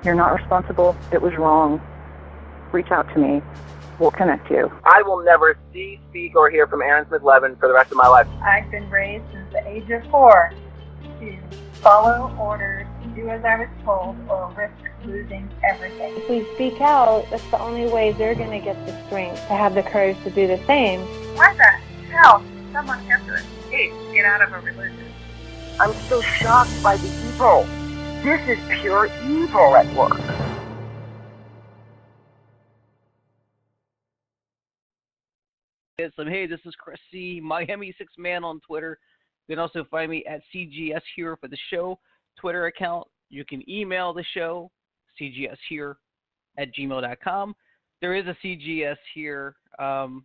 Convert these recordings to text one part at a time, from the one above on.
You're not responsible. It was wrong. Reach out to me. We'll connect you. I will never see, speak, or hear from Aaron Smith-Levin for the rest of my life. I've been raised since the age of 4 to follow orders, do as I was told, or risk losing everything. If we speak out, that's the only way they're going to get the strength to have the courage to do the same. Why the hell does someone have to escape to get out of a religion? I'm still shocked by the evil. This is pure evil at work. Hey, this is Chris C., Miami 6 Man on Twitter. You can also find me at CGS Here for the show Twitter account. You can email the show, cgshere@gmail.com. There is a CGS Here.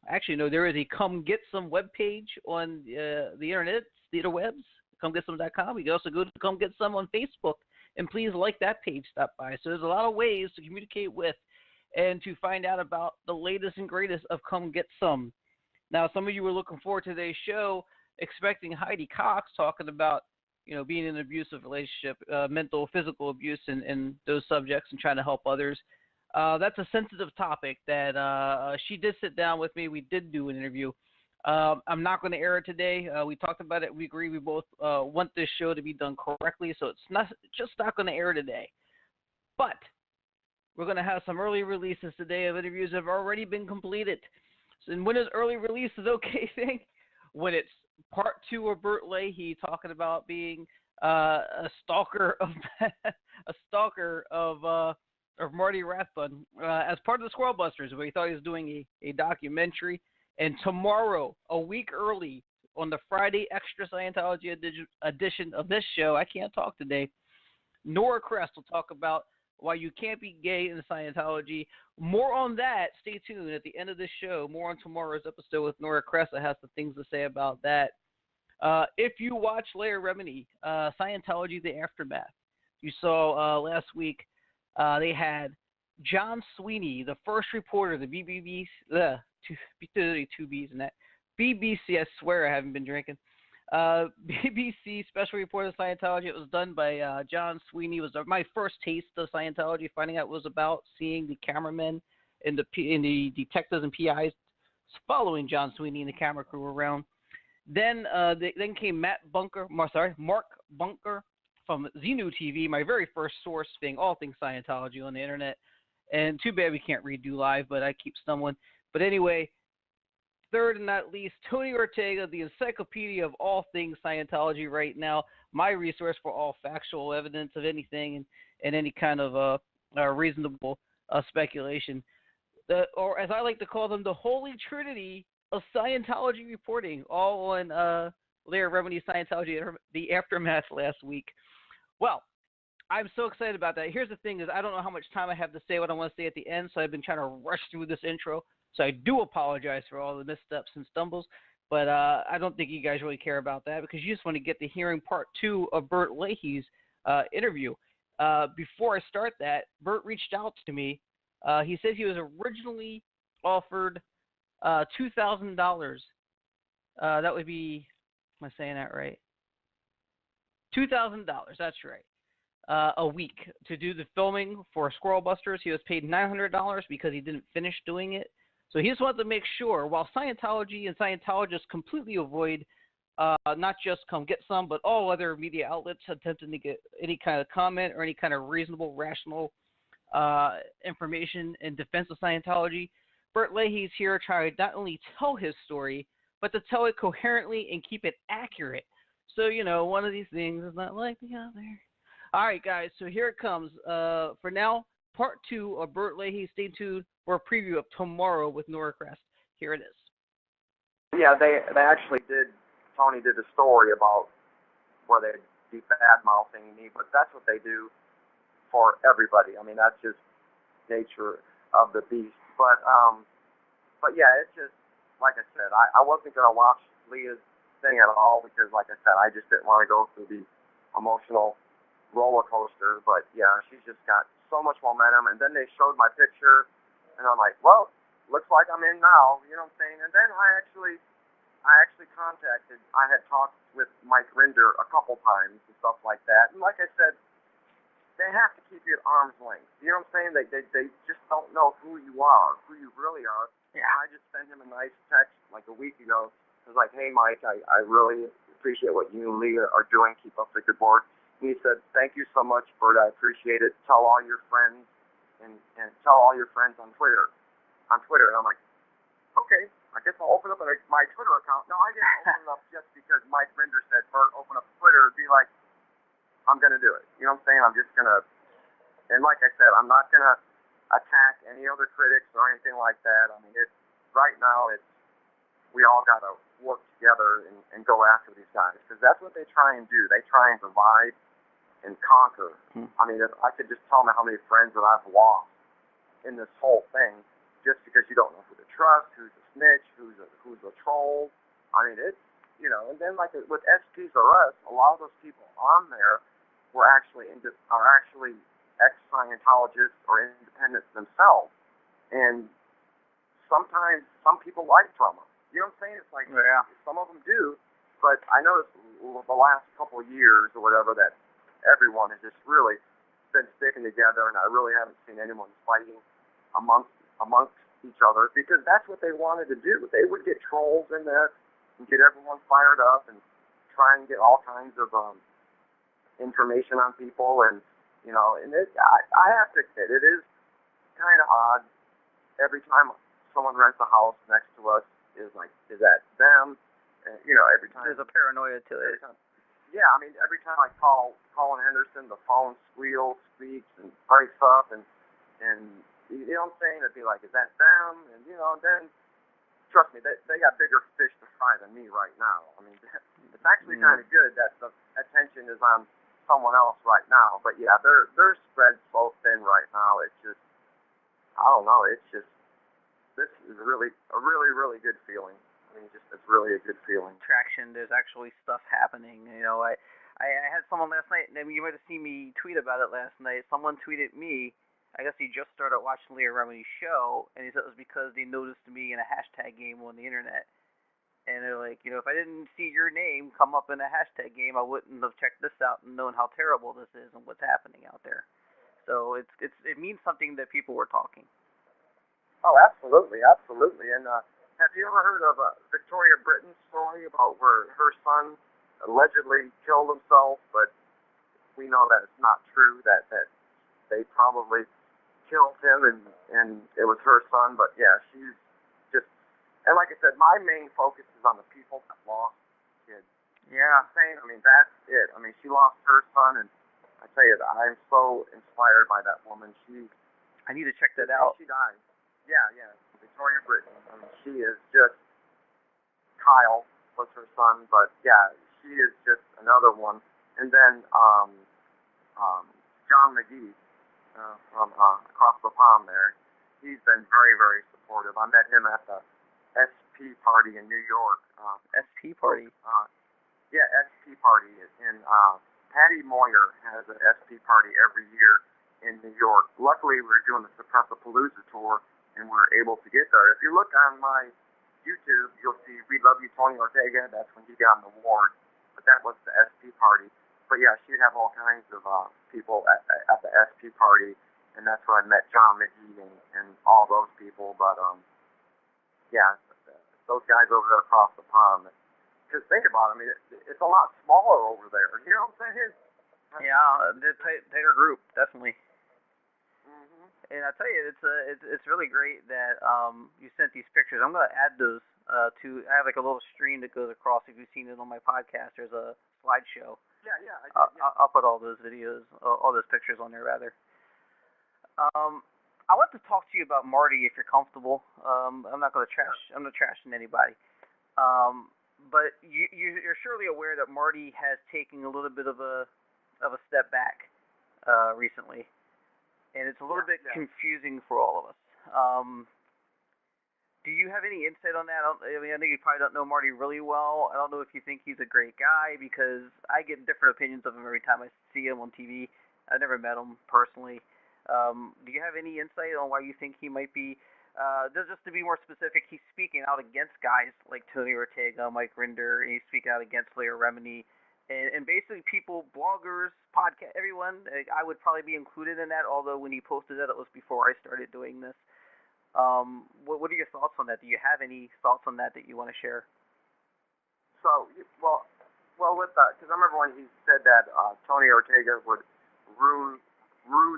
Actually, no, there is a Come Get Some webpage on the internet, the interwebs, comegetSome.com. You can also go to Come Get Some on Facebook, and please like that page, stop by. So there's a lot of ways to communicate with and to find out about the latest and greatest of Come Get Some. Now, some of you were looking forward to today's show, expecting Heidi Cox talking about, being in an abusive relationship, mental, physical abuse, and those subjects, and trying to help others. That's a sensitive topic that she did sit down with me. We did do an interview. I'm not going to air it today. We talked about it. We agree. We both want this show to be done correctly, so it's not going to air today. But we're going to have some early releases today of interviews that have already been completed. And when is early release is okay thing? When it's part 2 of Bert Leahy talking about being a stalker of Marty Rathbun as part of the Squirrel Busters, where he thought he was doing a documentary. And tomorrow, a week early, on the Friday Extra Scientology edition of this show, I can't talk today, Nora Crest will talk about why you can't be gay in Scientology. More on that. Stay tuned at the end of this show. More on tomorrow's episode with Nora Crest. I have some things to say about that. If you watch Layer Remini, Scientology, The Aftermath, you saw last week they had John Sweeney, the first reporter, the BBC, two B's in that. BBC, I swear I haven't been drinking. BBC special report of Scientology. It was done by John Sweeney. It was my first taste of Scientology, finding out what it was about, seeing the cameramen and the detectives and PIs following John Sweeney and the camera crew around. Then came Mark Bunker from Xenu TV, my very first source thing, all things Scientology on the internet. And too bad we can't redo live, but I keep stumbling. But anyway, third and not least, Tony Ortega, the encyclopedia of all things Scientology right now, my resource for all factual evidence of anything and any kind of reasonable speculation. Or as I like to call them, the Holy Trinity of Scientology reporting, all on Layer Remini Scientology, The Aftermath last week. Well, I'm so excited about that. Here's the thing is I don't know how much time I have to say what I want to say at the end, so I've been trying to rush through this intro. So I do apologize for all the missteps and stumbles, but I don't think you guys really care about that because you just want to get to hearing part 2 of Bert Leahy's interview. Before I start that, Bert reached out to me. He said he was originally offered $2,000. That would be, am I saying that right? $2,000, that's right. A week to do the filming for Squirrel Busters. He was paid $900 because he didn't finish doing it. So he just wanted to make sure, while Scientology and Scientologists completely avoid not just Come Get Some, but all other media outlets attempting to get any kind of comment or any kind of reasonable, rational information in defense of Scientology, Bert Leahy's here trying to not only tell his story, but to tell it coherently and keep it accurate. So, one of these things is not like the other. All right, guys, so here it comes. For now, part 2 of Bert Leahy. Stay tuned for a preview of tomorrow with Nora Crest. Here it is. Yeah, they actually did. Tony did a story about where they do bad mouthing me, but that's what they do for everybody. I mean, that's just nature of the beast. But yeah, it's just like I said. I wasn't gonna watch Leah's thing at all because, like I said, I just didn't want to go through the emotional roller coaster. But yeah, she's just got so much momentum. And then they showed my picture, and I'm like, well, looks like I'm in now. You know what I'm saying? And then I actually contacted. I had talked with Mike Rinder a couple times and stuff like that. And like I said, they have to keep you at arm's length. You know what I'm saying? They just don't know who you are, who you really are. Yeah. I just sent him a nice text like a week ago. It was like, hey, Mike, I really appreciate what you and Lee are doing. Keep up the good work. And he said, thank you so much, Bert. I appreciate it. Tell all your friends and tell all your friends on Twitter. And I'm like, okay, I guess I'll open up my Twitter account. No, I didn't open it up just because Mike Rinder said, Bert, open up Twitter. It'd be like, I'm going to do it. You know what I'm saying? I'm just going to, and like I said, I'm not going to attack any other critics or anything like that. I mean, right now, we all got to work together and go after these guys, because that's what they try and do. They try and divide and conquer. I mean, if I could just tell me how many friends that I've lost in this whole thing, just because you don't know who to trust, who's a snitch, who's a troll. I mean, it's, you know, and then like with SPs or us, a lot of those people on there are actually ex-Scientologists or independents themselves. And sometimes some people like trauma. You know what I'm saying? It's like, yeah. Some of them do, but I noticed the last couple of years or whatever that everyone has just really been sticking together, and I really haven't seen anyone fighting amongst each other, because that's what they wanted to do. They would get trolls in there and get everyone fired up and try and get all kinds of information on people, and you know, and I have to admit, it is kind of odd. Every time someone rents a house next to us, is that them? And, you know, every time there's a paranoia to it. Yeah, I mean, every time I call Colin Henderson, the phone speaks, and breaks up, and you know what I'm saying? It'd be like, is that them? And you know, then trust me, they got bigger fish to fry than me right now. I mean, it's actually kind of good that the attention is on someone else right now. But yeah, they're spread so thin right now. It's just, I don't know. It's just, this is really really good feeling. I mean, just, it's really a good feeling. Traction. There's actually stuff happening. You know, I had someone last night, and you might have seen me tweet about it last night. Someone tweeted me. I guess he just started watching Leah Remini's show, and he said it was because they noticed me in a hashtag game on the internet. And they're like, you know, if I didn't see your name come up in a hashtag game, I wouldn't have checked this out and known how terrible this is and what's happening out there. So it means something that people were talking. Oh, absolutely. And have you ever heard of Victoria Britton's story about where her son allegedly killed himself, but we know that it's not true, that they probably killed him and it was her son? But yeah, she's just, and like I said, my main focus is on the people that lost kids. Yeah. I'm saying, I mean, that's it. I mean, she lost her son, and I tell you, I'm so inspired by that woman. I need to check that out. She died. Yeah, Victoria Britton. I mean, she is just, Kyle was her son, but yeah, she is just another one. And then John McGee from across the pond there, he's been very, very supportive. I met him at the SP party in New York. SP party? Yeah, SP party. And Patty Moyer has an SP party every year in New York. Luckily, we're doing the Suppressapalooza tour, and we're able to get there. If you look on my YouTube, you'll see We Love You, Tony Ortega. That's when he got an award. But that was the SP party. But yeah, she'd have all kinds of people at the SP party, and that's where I met John McGee and all those people. But yeah, those guys over there across the pond. Because think about it, I mean, it's a lot smaller over there. You know what I'm saying? Yeah, the tighter group, definitely. Mm-hmm. And I tell you, it's really great that you sent these pictures. I'm gonna add those to. I have like a little stream that goes across. If you've seen it on my podcast, there's a slideshow. Yeah. I'll put all those videos, all those pictures on there rather. I want to talk to you about Marty, if you're comfortable. I'm not gonna trash. I'm not trashing anybody. But you're surely aware that Marty has taken a little bit of a step back recently. And it's a little bit confusing for all of us. Do you have any insight on that? I mean, I think you probably don't know Marty really well. I don't know if you think he's a great guy, because I get different opinions of him every time I see him on TV. I've never met him personally. Do you have any insight on why you think he might be, just to be more specific, he's speaking out against guys like Tony Ortega, Mike Rinder, and he's speaking out against Leah Remini, And basically people, bloggers, podcast, everyone, I would probably be included in that, although when he posted that, it was before I started doing this. What are your thoughts on that? Do you have any thoughts on that you want to share? So, well, with that, because I remember when he said that Tony Ortega would rue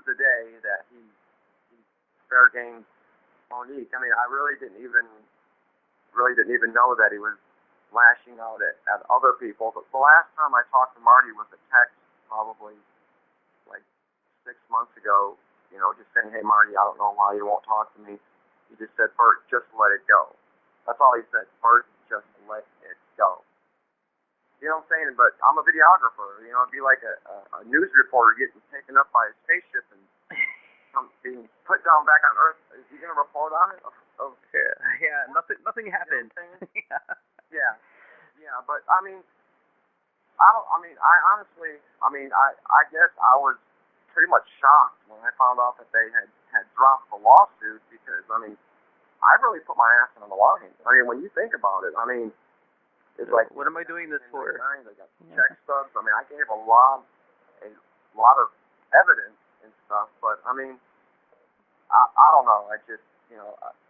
the day that he fair game Monique. I mean, I really didn't even know that he was lashing out at other people. But the last time I talked to Marty was a text, probably like 6 months ago, just saying, hey, Marty, I don't know why you won't talk to me. He just said, Bert, just let it go. That's all he said. Bert, just let it go. You know what I'm saying? But I'm a videographer. It'd be like a news reporter getting taken up by a spaceship and being put down back on Earth. Is he going to report on it? Yeah, nothing happened. You know what I'm saying? Yeah. But I guess I was pretty much shocked when I found out that they had dropped the lawsuit, because I really put my ass on the line. When you think about it, it's like, what am I doing this for? I got check stubs. I gave a lot of evidence and stuff, but I don't know. I just,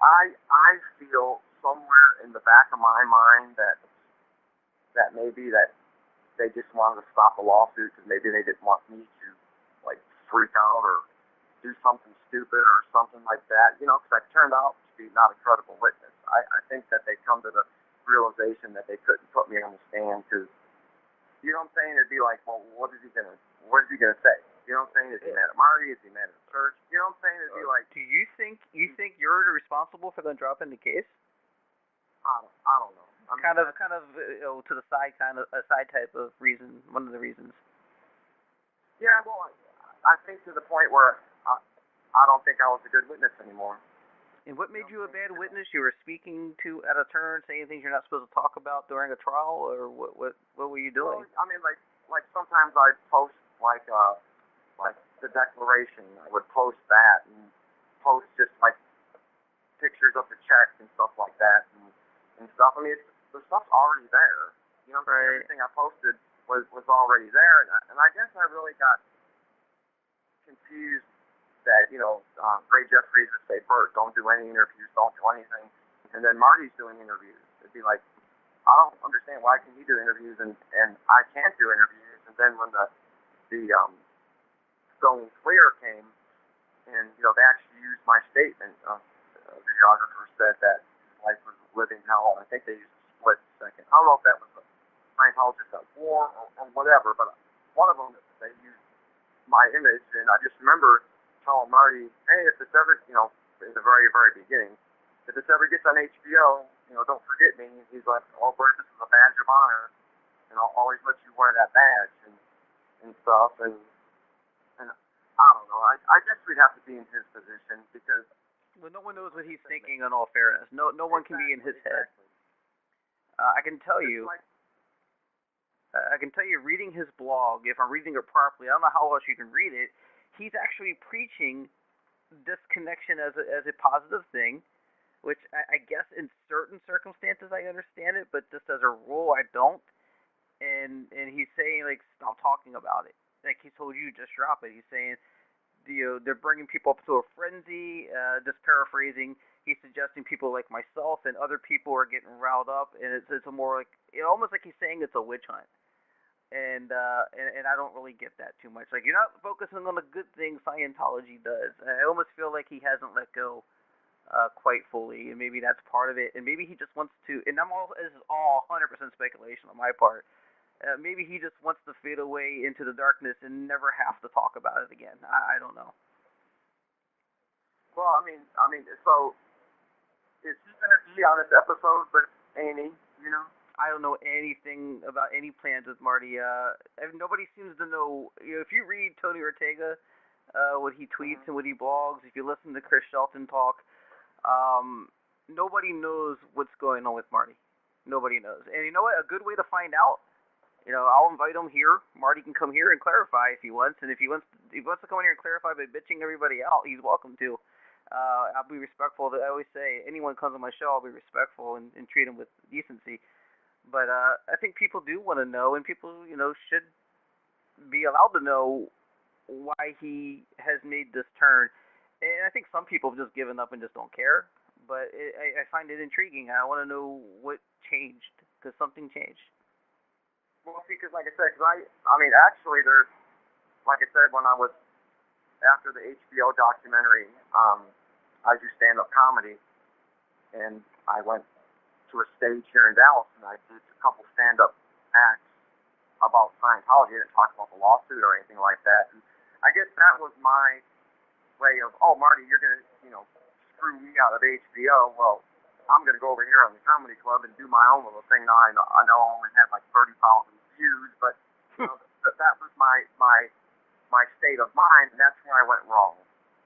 I feel somewhere in the back of my mind that maybe that they just wanted to stop the lawsuit because maybe they didn't want me to like freak out or do something stupid or something like that. Because I turned out to be not a credible witness. I think that they come to the realization that they couldn't put me on the stand because, you know what I'm saying? It'd be like, well, what is he gonna say? You know what I'm saying? Is he mad at Marty? Is he mad at the church? You know what I'm saying? It'd be like, do you think you're responsible for them dropping the case? I don't know. Kind of to the side, kind of a side type of reason. One of the reasons. Yeah, well, I think to the point where I don't think I was a good witness anymore. And what made you a bad witness? You were speaking to at a turn, saying things you're not supposed to talk about during a trial, or what were you doing? Well, like sometimes I'd post like the declaration. I would post that and post just like pictures of the checks and stuff like that and stuff. The stuff's already there. You know what I'm saying? Everything I posted was already there, and I guess I really got confused that, Ray Jeffries would say, Bert, don't do any interviews, don't do anything. And then Marty's doing interviews. It'd be like, I don't understand, why can he do interviews and I can't do interviews? And then when the Going Clear came, and, they actually used my statement, a videographer said that his life was living hell. I think they used a split second. I don't know if that was a Scientologist at war or whatever, but one of them, they used my image, and I just remember telling Marty, hey, if this ever, in the very, very beginning, if this ever gets on HBO, don't forget me. He's like, oh, Bert, this is a badge of honor, and I'll always let you wear that badge and stuff. And I don't know. I guess we'd have to be in his position because. Well, no one knows what he's thinking. In all fairness, no one can be in his head. I can tell you. Reading his blog, if I'm reading it properly, I don't know how else you can read it. He's actually preaching disconnection as a positive thing, which I guess in certain circumstances I understand it, but just as a rule I don't. And he's saying, like, stop talking about it. Like he told you, just drop it. He's saying, they're bringing people up to a frenzy. Just paraphrasing, he's suggesting people like myself and other people are getting riled up, and it's a more like, almost like he's saying it's a witch hunt. And I don't really get that too much. Like, you're not focusing on the good things Scientology does. I almost feel like he hasn't let go quite fully, and maybe that's part of it. And maybe he just wants to. And this is all 100% speculation on my part. Maybe he just wants to fade away into the darkness and never have to talk about it again. I don't know. Well, so is he gonna be on this episode? But ain't he? I don't know anything about any plans with Marty. Nobody seems to know. If you read Tony Ortega, what he tweets and what he blogs, if you listen to Chris Shelton talk, nobody knows what's going on with Marty. Nobody knows. And you know what? A good way to find out, I'll invite him here. Marty can come here and clarify if he wants. And if he wants to come in here and clarify by bitching everybody out, he's welcome to. I'll be respectful. I always say, anyone comes on my show, I'll be respectful and treat him with decency. But I think people do want to know, and people, should be allowed to know why he has made this turn. And I think some people have just given up and just don't care. But I find it intriguing. I want to know what changed, because something changed. Well, see, because like I said, I mean, actually, there's, like I said, when I was after the HBO documentary, I do stand-up comedy, and I went to a stage here in Dallas, and I did a couple stand-up acts about Scientology. I didn't talk about the lawsuit or anything like that. And I guess that was my way of, oh, Marty, you're going to, screw me out of HBO. Well, I'm going to go over here on the comedy club and do my own little thing. Now, I know I only had like 30,000 views, but that was my state of mind, and that's where I went wrong.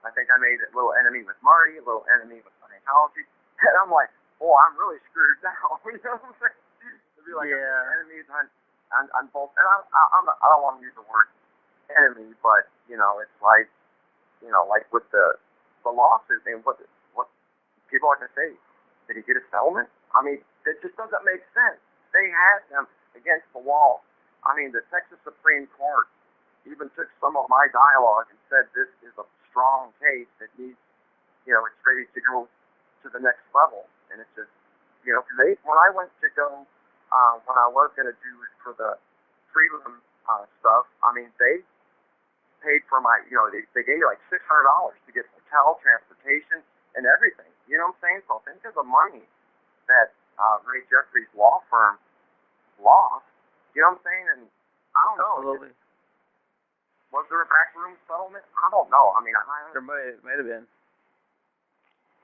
I think I made a little enemy with Marty, a little enemy with Scientology, and I'm like, oh, I'm really screwed now. You know what I'm saying? To be like, enemies on both. And I don't want to use the word enemy, but it's like, like with the lawsuit, and what people are going to say. Did he get a settlement? I mean, it just doesn't make sense. They had them against the wall. I mean, the Texas Supreme Court even took some of my dialogue and said this is a strong case that needs, it's ready to go to the next level. And it's just, because when I went to go, when I was going to do it for the freedom stuff, I mean, they paid for my, they gave me like $600 to get hotel, transportation, and everything. You know what I'm saying? So think of the money that Ray Jeffries' law firm lost. You know what I'm saying? And I don't know. Absolutely. Was there a backroom settlement? I don't know. I mean, there might have been.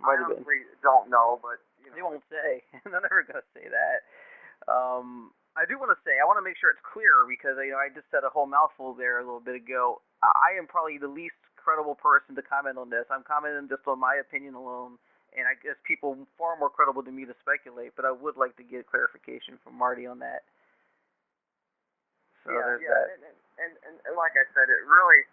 I honestly don't know, but they won't say. They're never gonna say that. I do want to say, I want to make sure it's clear, because I just said a whole mouthful there a little bit ago. I am probably the least credible person to comment on this. I'm commenting just on my opinion alone, and I guess people far more credible than me to speculate. But I would like to get clarification from Marty on that. So there's that. And like I said, it really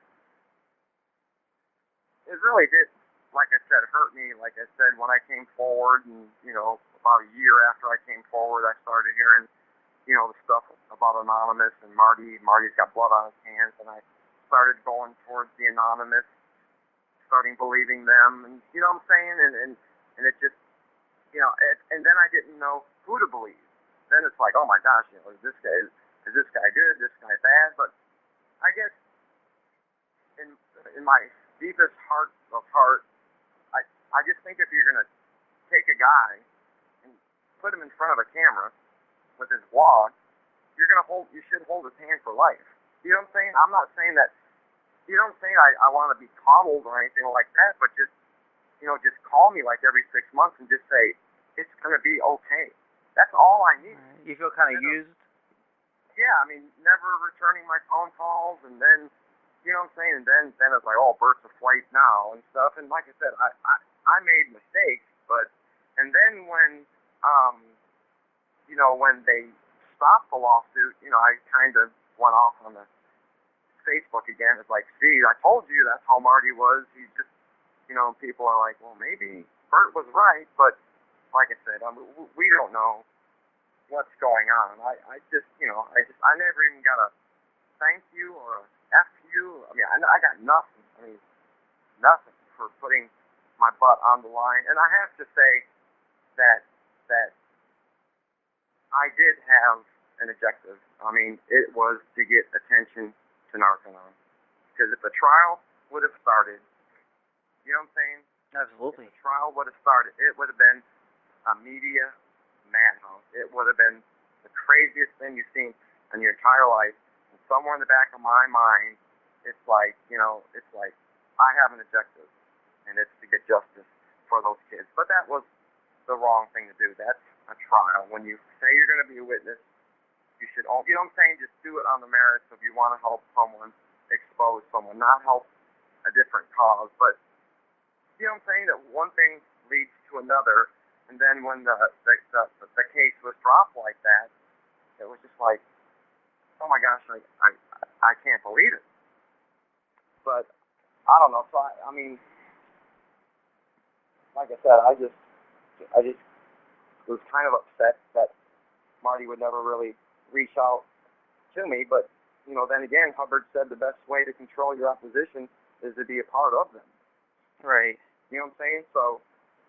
did, like I said, hurt me. Like I said, when I came forward, and about a year after I came forward, I started hearing, the stuff about Anonymous and Marty's got blood on his hands, and I started going towards the Anonymous, starting believing them, and you know what I'm saying, and it just, and then I didn't know who to believe. Then it's like, oh my gosh, is this guy good? This guy bad? But I guess in my deepest heart of heart, I just think if you're gonna take a guy and put him in front of a camera with his blog, you should hold his hand for life. You know what I'm saying? I'm not saying that. You know what I'm saying? I want to be coddled or anything like that, but just just call me like every 6 months and just say it's gonna be okay. That's all I need. You feel kind of used? Yeah, I mean, never returning my phone calls, and then, you know what I'm saying, and then it's like, oh, Bert's a flight now and stuff. And like I said, I made mistakes, but, and then when, when they stopped the lawsuit, I kind of went off on the Facebook again. It's like, see, I told you that's how Marty was. He just, people are like, well, maybe Bert was right, but like I said, we don't know what's going on. I just, I never even got a thank you or a F you. I mean, I got nothing. I mean, nothing for putting my butt on the line. And I have to say that I did have an objective. I mean, it was to get attention to Narcanon. Because if the trial would have started, you know what I'm saying? Absolutely. If the trial would have started, it would have been a media madhouse. It would have been the craziest thing you've seen in your entire life. And somewhere in the back of my mind, it's like, it's like, I have an objective, and it's to get justice for those kids. But that was the wrong thing to do. That's a trial. When you say you're going to be a witness, you should, you know what I'm saying, just do it on the merits if you want to help someone, expose someone, not help a different cause. But, you know what I'm saying, that one thing leads to another. And then when the case was dropped like that, it was just like, oh my gosh, I can't believe it. But I don't know. So I mean, like I said, I just was kind of upset that Marty would never really reach out to me. But, you know, then again, Hubbard said the best way to control your opposition is to be a part of them. Right. You know what I'm saying? So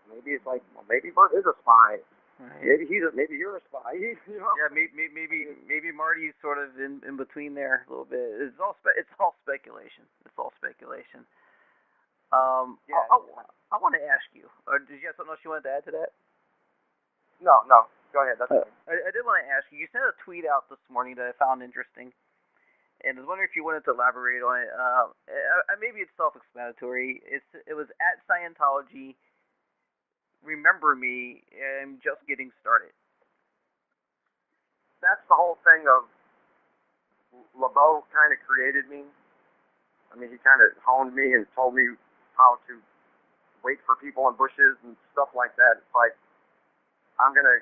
maybe it's like, well, maybe Bert is a spy. Right. Maybe you're a spy. You know? Yeah, maybe Marty's sort of in between there a little bit. It's all speculation. It's all speculation. Yeah. I want to ask you. Or did you have something else you wanted to add to that? No. Go ahead. That's fine. I did want to ask you. You sent a tweet out this morning that I found interesting, and I was wondering if you wanted to elaborate on it. Maybe it's self-explanatory. It was at Scientology. Remember me. I'm just getting started. That's the whole thing of Lebow kind of created me. I mean, he kind of honed me and told me how to wait for people in bushes and stuff like that. It's like, I'm going to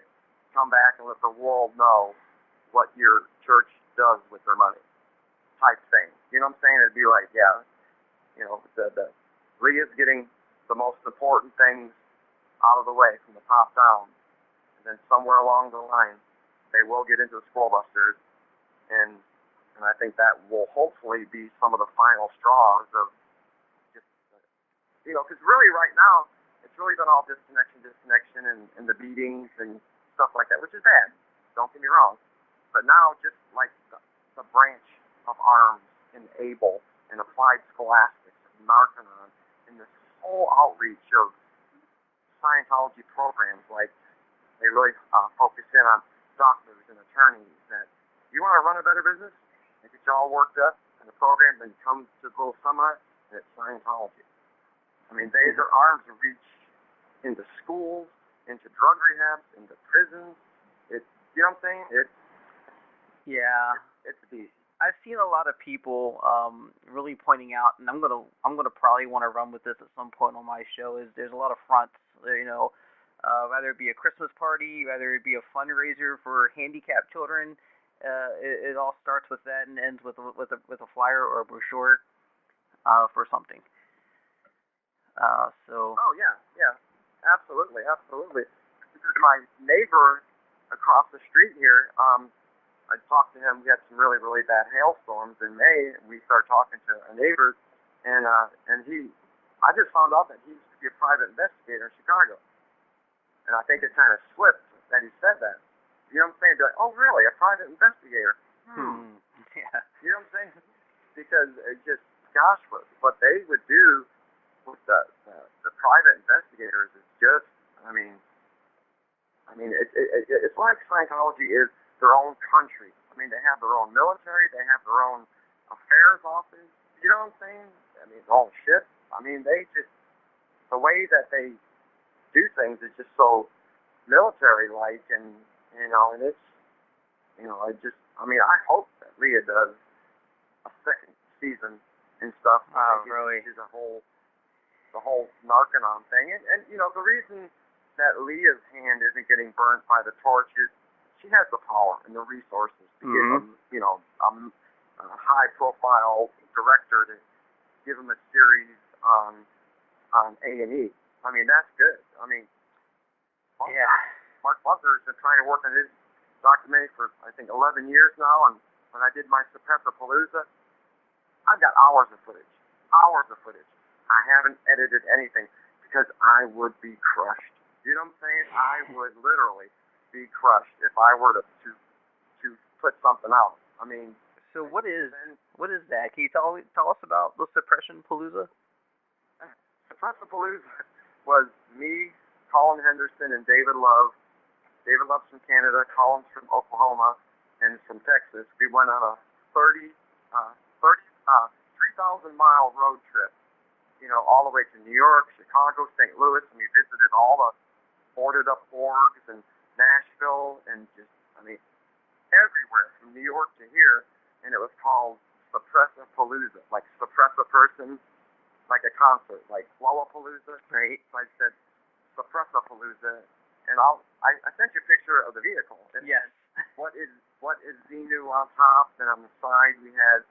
come back and let the world know what your church does with their money type thing. You know what I'm saying? It'd be like, yeah, you know, the Leah's getting the most important things out of the way from the top down. And then somewhere along the line, they will get into the Squirrel Busters. And I think that will hopefully be some of the final straws of just, you know, because really right now, it's really been all disconnection, and the beatings and stuff like that, which is bad. Don't get me wrong. But now, just like the branch of arms in Able and Applied Scholastics and Narcanon and this whole outreach of Scientology programs, like they really focus in on doctors and attorneys that you want to run a better business and get you all worked up in the program, then come to the little seminar and it's Scientology. I mean, their arms reach into schools, into drug rehabs, into prisons. It's, you know what I'm saying? It's a beast. I've seen a lot of people really pointing out, and I'm gonna probably want to run with this at some point on my show. Is there's a lot of fronts, you know, whether it be a Christmas party, whether it be a fundraiser for handicapped children. It all starts with that and ends with a flyer or a brochure for something. Oh yeah, absolutely. Because my neighbor across the street here, I talked to him. We had some really, really bad hailstorms in May. And we started talking to our neighbors, and I just found out that he used to be a private investigator in Chicago, and I think it kind of slipped that he said that. You know what I'm saying? They're like, oh really, a private investigator? Yeah. You know what I'm saying? Because it's just, gosh, what they would do with the private investigators is just, I mean, it's like Scientology is their own country. I mean, they have their own military, they have their own affairs office. You know what I'm saying? I mean, their own ship. I mean, they just, the way that they do things is just so military-like, and you know, and it's, you know, I hope that Leah does a second season and stuff. Really? The whole Narcanon thing, and you know, the reason that Leah's hand isn't getting burnt by the torch is she has the power and the resources to give him, you know, a high-profile director to give him a series on A&E. I mean, that's good. I mean, Mark Butler's been trying to work on his documentary for, I think, 11 years now, and when I did my Suppressapalooza, I've got hours of footage. I haven't edited anything because I would be crushed. You know what I'm saying? I would literally be crushed if I were to put something out. I mean, so what is that? Can you tell us about the Suppression-Palooza? Suppressapalooza was me, Colin Henderson, and David Love. David Love's from Canada, Colin's from Oklahoma, and from Texas. We went on a 3,000-mile road trip, you know, all the way to New York, Chicago, St. Louis, and we visited all the boarded up orgs and Nashville, and just, I mean, everywhere from New York to here, and it was called Suppressapalooza, like suppress a person, like a concert, like Lollapalooza. Right. So I said Suppressapalooza, and I sent you a picture of the vehicle. And yes. What is Xenu on top, and on the side we had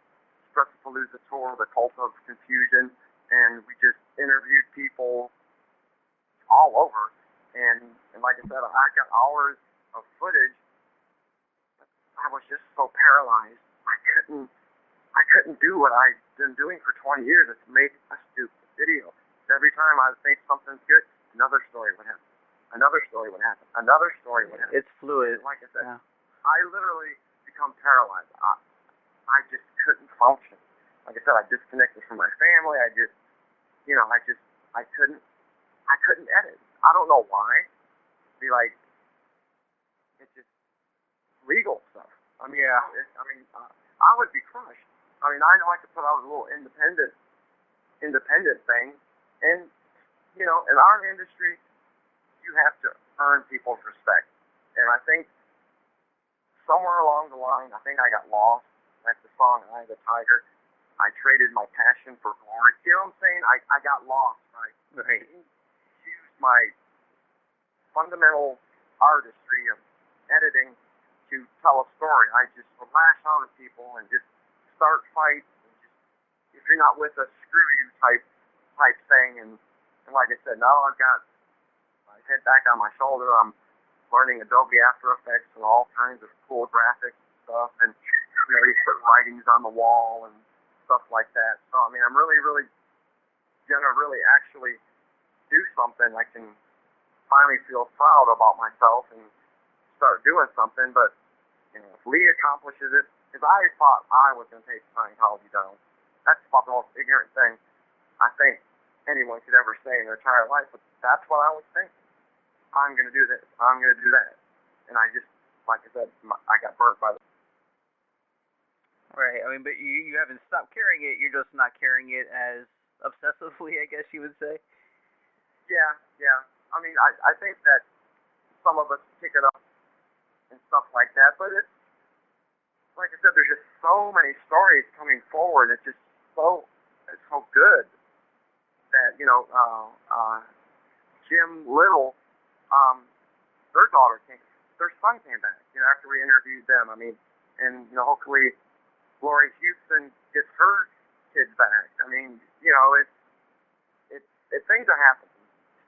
Suppressapalooza Tour, the Cult of Confusion, and we just interviewed people all over, and like I said, I got hours of footage I was just so paralyzed. I couldn't do what I'd been doing for 20 years. It's make a stupid video. Every time I would think something's good, another story would happen. Another story would happen. Another story would happen. It's fluid. And like I said, yeah. I literally become paralyzed. I just couldn't function. Like I said, I disconnected from my family. I just, I couldn't edit. I don't know why. Be like, it's just legal stuff. I mean, I would be crushed. I mean, I know I could put out a little independent thing, and in our industry, you have to earn people's respect. And I think somewhere along the line, I think I got lost. Like the song "Eye of the Tiger," I traded my passion for glory. You know what I'm saying? I got lost. Right. I didn't use my fundamental artistry of editing to tell a story. I just would lash out at people and just start fights. And just, if you're not with us, screw you type thing. And like I said, now I've got my head back on my shoulder. I'm learning Adobe After Effects and all kinds of cool graphics stuff. And you put writings on the wall and stuff like that. So I mean, I'm really gonna actually do something I can finally feel proud about myself and start doing something. But if Lee accomplishes it, because I thought I was gonna take Scientology down. That's about the most ignorant thing I think anyone could ever say in their entire life. But that's what I was thinking. I'm gonna do this. I'm gonna do that. And I just, like I said, I got burnt by the. Right. I mean, but you haven't stopped carrying it. You're just not carrying it as obsessively, I guess you would say. Yeah. I mean, I think that some of us pick it up and stuff like that, but it's, like I said, there's just so many stories coming forward. It's just so good that, Jim Little, their son came back, after we interviewed them. I mean, and, hopefully Lori Houston gets her kids back. I mean, it's things are happening.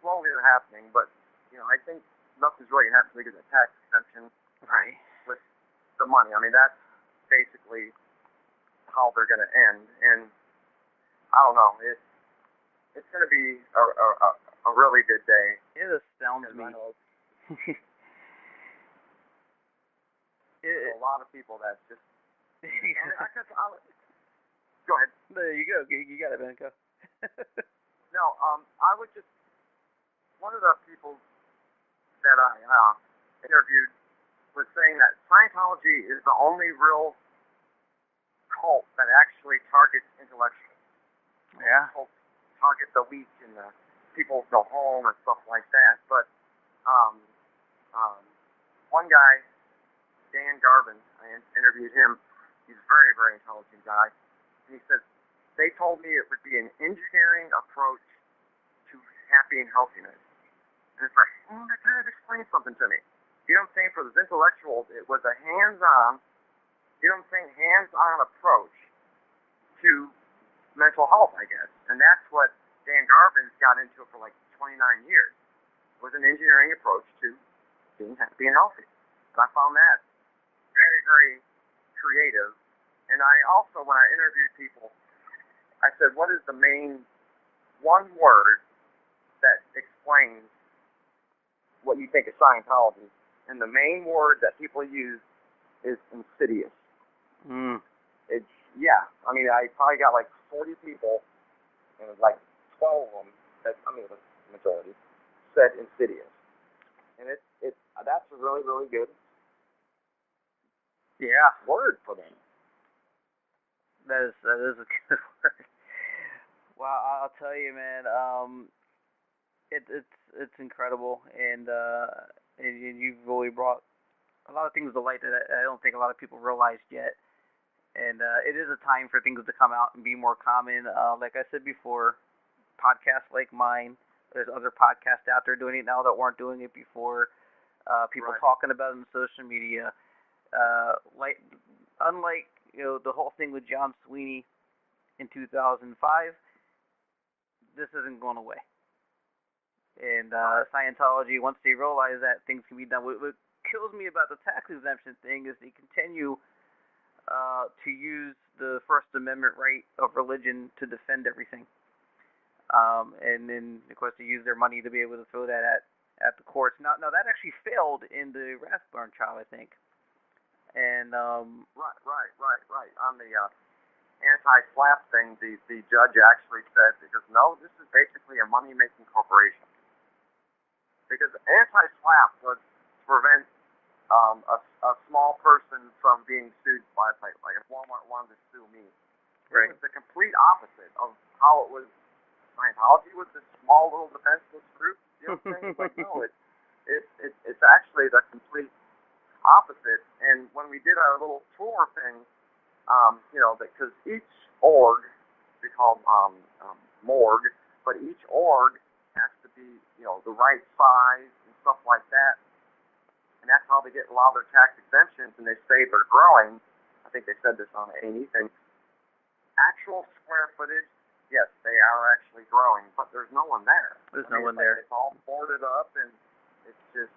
Slowly they're happening, but, I think nothing's really happening because of tax exemption. Right. With the money. I mean, that's basically how they're going to end. And I don't know. It's going to be a really good day. It astounds me. A lot of people that just. Go ahead. There you go. You got it, man. Go. No, I would just. One of the people that I interviewed was saying that Scientology is the only real cult that actually targets intellectuals. Yeah. Target the weak and the people go home and stuff like that. But one guy, Dan Garvin, I interviewed him. He's a very, very intelligent guy. And he said, they told me it would be an engineering approach to happy and healthiness. And it's like, that kind of explains something to me. You know what I'm saying? For those intellectuals, it was a hands-on, hands-on approach to mental health, I guess. And that's what Dan Garvin's got into for like 29 years. It was an engineering approach to being happy and healthy. And I found that very, very creative. And I also, when I interviewed people, I said, what is the main one word that explains what you think of Scientology? And the main word that people use is insidious. It's, I mean, I probably got like 40 people, and it was like 12 of them, the majority, said insidious. And that's a really, really good word for them. That is a good word. Wow, I'll tell you, man. It's incredible, and you've really brought a lot of things to light that I don't think a lot of people realized yet. And it is a time for things to come out and be more common. Like I said before, podcasts like mine. There's other podcasts out there doing it now that weren't doing it before. People talking about it on social media. Unlike the whole thing with John Sweeney in 2005, this isn't going away. And Scientology, once they realize that things can be done with kills me about the tax exemption thing is they continue to use the First Amendment right of religion to defend everything. And then, of course, they use their money to be able to throw that at the courts. Now that actually failed in the Rathbun trial, I think. And Right. On the anti-SLAPP thing, the judge actually said, because no, this is basically a money-making corporation. Because anti-SLAPP was to prevent a small person from being sued by, like if Walmart wanted to sue me. right. It was the complete opposite of how it was. Scientology was this small little defenseless group. You know what I'm saying? Like, no, it's actually the complete opposite. And when we did our little tour thing, because each org, we call morgue, but each org has to be, the right size and stuff like that. And that's how they get a lot of their tax exemptions, and they say they're growing. I think they said this on the A&E thing. Actual square footage, yes, they are actually growing, but there's no one there. There's no one there. It's all boarded up, and it's just,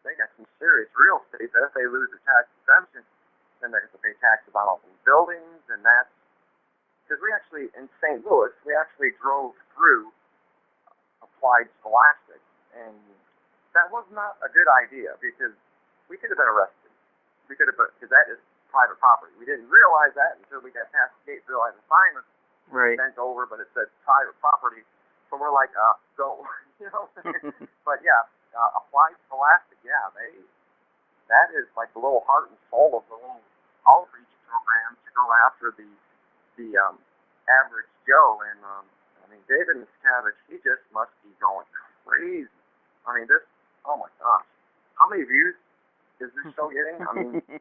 they got some serious real estate that if they lose their tax exemption, then they have to pay taxes on all these buildings, and that's because we actually, in St. Louis, we actually drove through Applied Scholastic, and that was not a good idea because we could have been arrested. We could have been, because that is private property. We didn't realize that until we got past the gate, realized the sign was bent over, but it said private property. So we're like, go, But yeah, Applied Scholastic, that is like the little heart and soul of the little outreach program to go after the average Joe. And David Miscavige, he just must be going crazy. Oh my gosh, how many views is this show getting?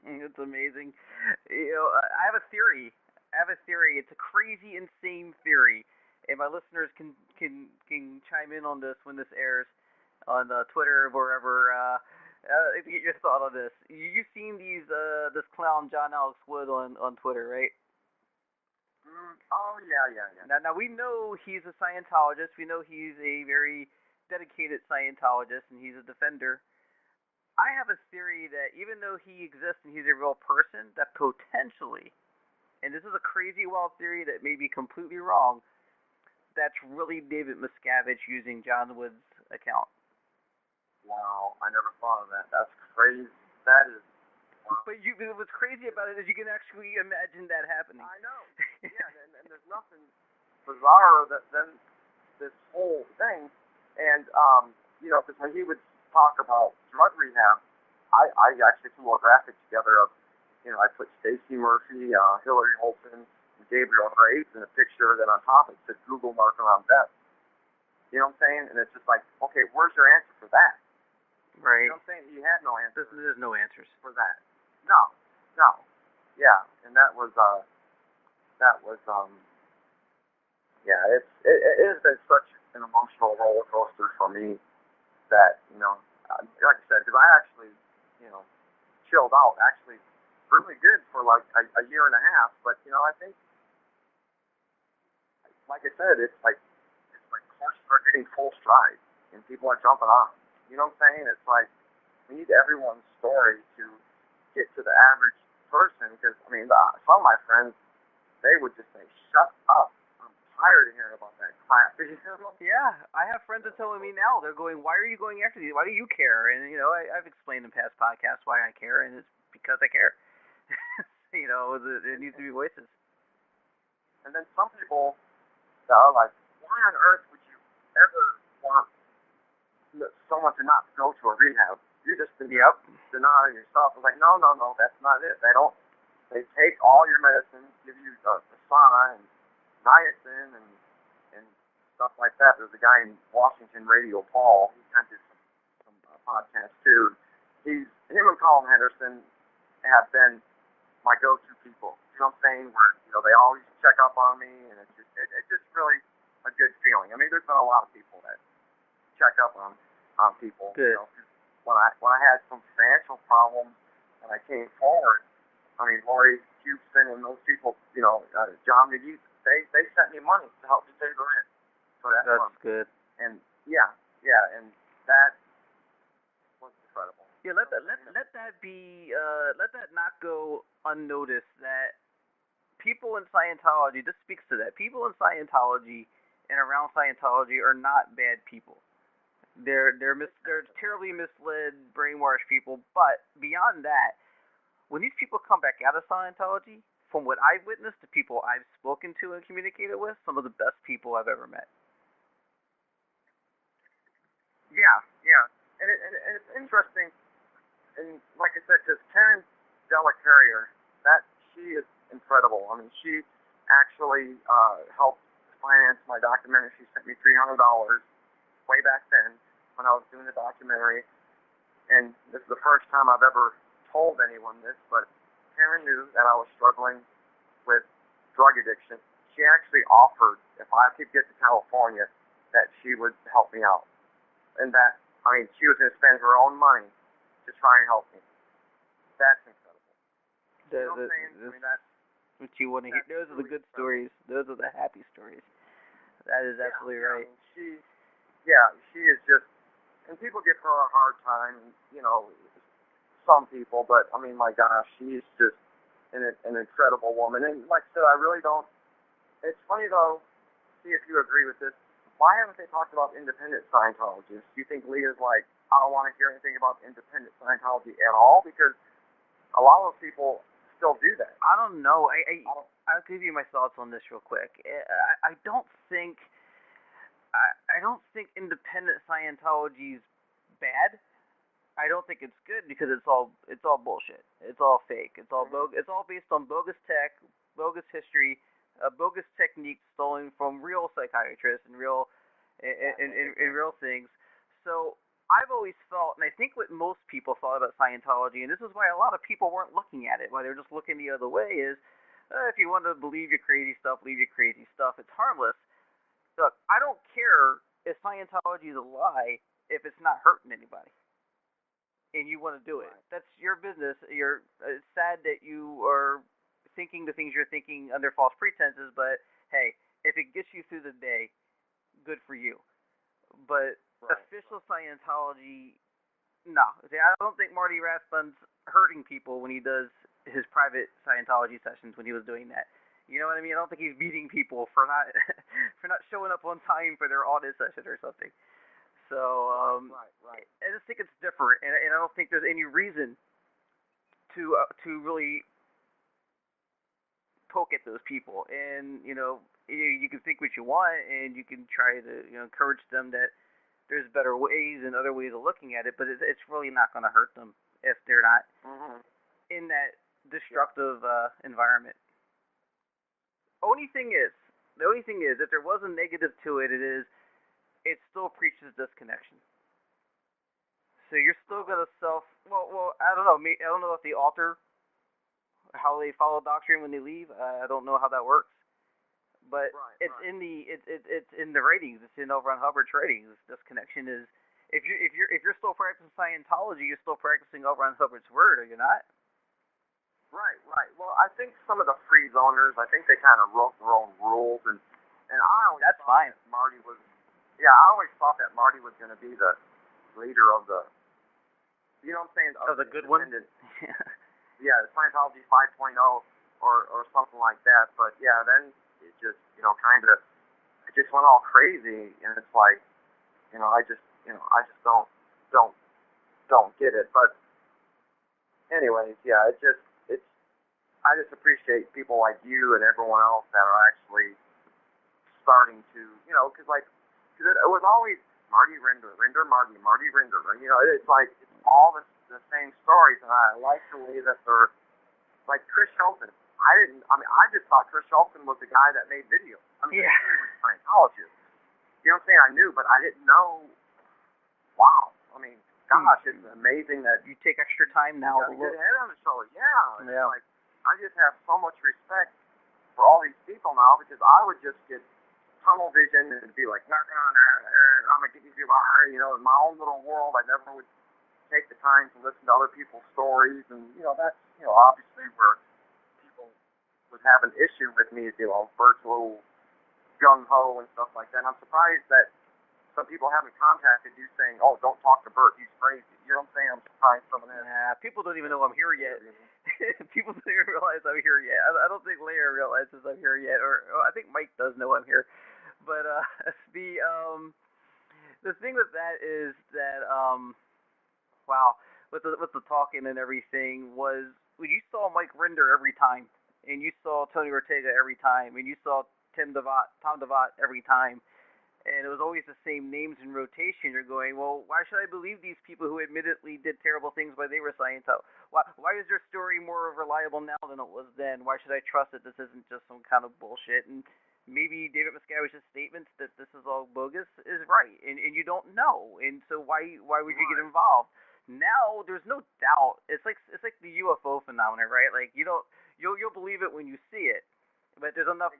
It's amazing. I have a theory. It's a crazy, insane theory, and my listeners can chime in on this when this airs on Twitter or wherever. To get your thought on this. You've seen this clown John Alex Wood on Twitter, right? Oh yeah. Now we know he's a Scientologist. We know he's a very dedicated Scientologist, and he's a defender. I have a theory that even though he exists and he's a real person, that potentially, and this is a crazy wild theory that may be completely wrong, that's really David Miscavige using John Wood's account. Wow, I never thought of that. That's crazy. That is. Wow. But what's crazy about it is you can actually imagine that happening. I know. Yeah, and there's nothing bizarre than this whole thing. And because when he would talk about drug rehab, I actually put a little graphic together of, I put Stacey Murphy, Hillary Holton, and Gabriel Graves in a picture that on top it said Google Narcanon death. You know what I'm saying? And it's just like, okay, where's your answer for that? Right. You know what I'm saying? You had no answers. There's no answers for that. No. Yeah, and it has been such an emotional roller coaster for me that, like I said, because I actually, chilled out actually really good for like a year and a half, but, I think, like I said, it's like horses are getting full stride and people are jumping on. You know what I'm saying? It's like we need everyone's story to get to the average person, because some of my friends, they would just say, "Shut up! I'm tired of hearing about that crap." Yeah, I have friends that are telling me now. They're going, "Why are you going after these? Why do you care?" And I've explained in past podcasts why I care, and it's because I care. There needs to be voices. And then some people that are like, "Why on earth would you ever want someone to not go to a rehab? You're just denying yourself." I was like, no, that's not it. They take all your medicine, give you the sauna and niacin and stuff like that. There's a guy in Washington, Radio Paul. He kind of did some podcasts too. Him and Colin Henderson have been my go-to people. You know what I'm saying? Where they always check up on me, and it's just really a good feeling. There's been a lot of people that check up on people. Good. When I had some financial problems and I came forward, Lori Hubson and those people, John McGee, they sent me money to help me pay the rent. So that's good. And and that Yeah, let that be let that not go unnoticed that people in Scientology, this speaks to that. People in Scientology and around Scientology are not bad people. They're terribly misled, brainwashed people, but beyond that, when these people come back out of Scientology, from what I've witnessed, the people I've spoken to and communicated with, some of the best people I've ever met. Yeah. And it's interesting, and like I said, because Karen Della Carrier, she is incredible. I mean, she actually helped finance my documentary. She sent me $300 way back then when I was doing the documentary, and this is the first time I've ever told anyone this, but Karen knew that I was struggling with drug addiction. She actually offered, if I could get to California, that she would help me out. And that, I mean, she was going to spend her own money to try and help me. That's incredible. You know what I'm saying? I mean, that's what you want to hear. Those are the good stories. Those are the happy stories. That is absolutely right. I mean, she is just, and people give her a hard time, you know, some people, but I mean, my gosh, she's just an incredible woman. And like I said, I really don't, it's funny though, see if you agree with this, why haven't they talked about independent Scientologists? Do you think Leah's like, I don't want to hear anything about independent Scientology at all? Because a lot of those people still do that. I don't know. I'll give you my thoughts on this real quick. I don't think independent Scientology is bad. I don't think it's good because it's all bullshit. It's all fake. It's all bogus. It's all based on bogus tech, bogus history, bogus techniques stolen from real psychiatrists and real things. So I've always felt, and I think what most people thought about Scientology, and this is why a lot of people weren't looking at it, why they were just looking the other way, is if you want to believe your crazy stuff, believe your crazy stuff. It's harmless. Look, I don't care if Scientology is a lie if it's not hurting anybody, and you want to do it. That's your business. It's sad that you are thinking the things you're thinking under false pretenses, but hey, if it gets you through the day, good for you. But official Scientology, no. See, I don't think Marty Rathbun's hurting people when he does his private Scientology sessions when he was doing that. You know what I mean? I don't think he's beating people for not showing up on time for their audit session or something. So right. I just think it's different, and I don't think there's any reason to really poke at those people. And you know, you can think what you want, and you can try to encourage them that there's better ways and other ways of looking at it, but it's really not going to hurt them if they're not in that destructive environment. The only thing is, if there was a negative to it, it still preaches disconnection. So you're still gonna well, I don't know. I don't know if they alter how they follow doctrine when they leave. I don't know how that works. But it's in the ratings. It's in L Ron Hubbard's ratings. Disconnection is if you're still practicing Scientology, you're still practicing L Ron Hubbard's word, are you not? Right. Well, I think some of the free zoners, I think they kind of wrote their own rules, and I always that's fine. Marty was, I always thought that Marty was going to be the leader of the, you know what I'm saying? Of the good one. Yeah, the Scientology 5.0 or something like that. But yeah, then it just it just went all crazy, and it's like, I just don't get it. But anyways, yeah, I just appreciate people like you and everyone else that are actually starting to, because it was always Marty Rinder, Marty Rinder. It's like it's all the same stories, and I like the way that they're like Chris Shelton. I just thought Chris Shelton was the guy that made videos. He was a Scientologist. You know what I'm saying? I knew, but I didn't know. Wow. I mean, gosh, it's amazing that you take extra time now to get look. ahead on the show. Yeah. It's like, I just have so much respect for all these people now, because I would just get tunnel vision and be like, Narcanon, I'm going to get these people, in my own little world. I never would take the time to listen to other people's stories, and, that's, obviously where people would have an issue with me, virtual gung-ho and stuff like that. And I'm surprised that some people haven't contacted you saying, "Oh, don't talk to Bert, he's crazy." You know what I'm saying? I'm surprised someone has. Yeah, people don't even know I'm here yet. People don't even realize I'm here yet. I don't think Leah realizes I'm here yet, or I think Mike does know I'm here. But the thing with that is that wow, with the talking and everything was when you saw Mike Rinder every time, and you saw Tony Ortega every time, and you saw Tom DeVot every time, and it was always the same names in rotation. You're going, well, why should I believe these people who admittedly did terrible things while they were Scientology? Why is their story more reliable now than it was then? Why should I trust that this isn't just some kind of bullshit? And maybe David Miscavige's statements that this is all bogus is right, and you don't know, and so why would you get involved? Now there's no doubt. It's like the UFO phenomenon, right? Like you'll believe it when you see it. But there's enough